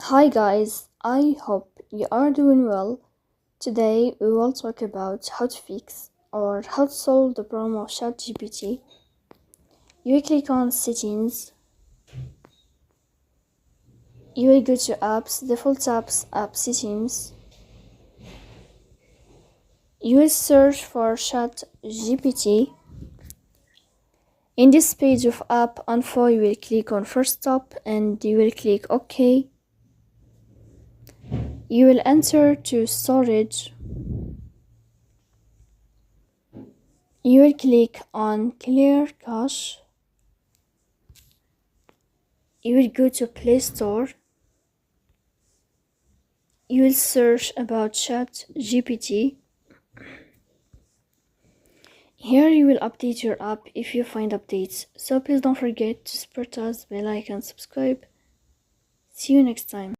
Hi guys, I hope you are doing well. Today we will talk about how to fix or how to solve the problem of ChatGPT. You will click on settings, you will go to apps, default apps, app settings. You will search for ChatGPT. In this page of app info, you will click on first stop and you will click OK. You will enter to storage. You will click on clear cache. You will go to Play Store. You will search about ChatGPT. Here you will update your app if you find updates. So please don't forget to support us by like and subscribe. See you next time.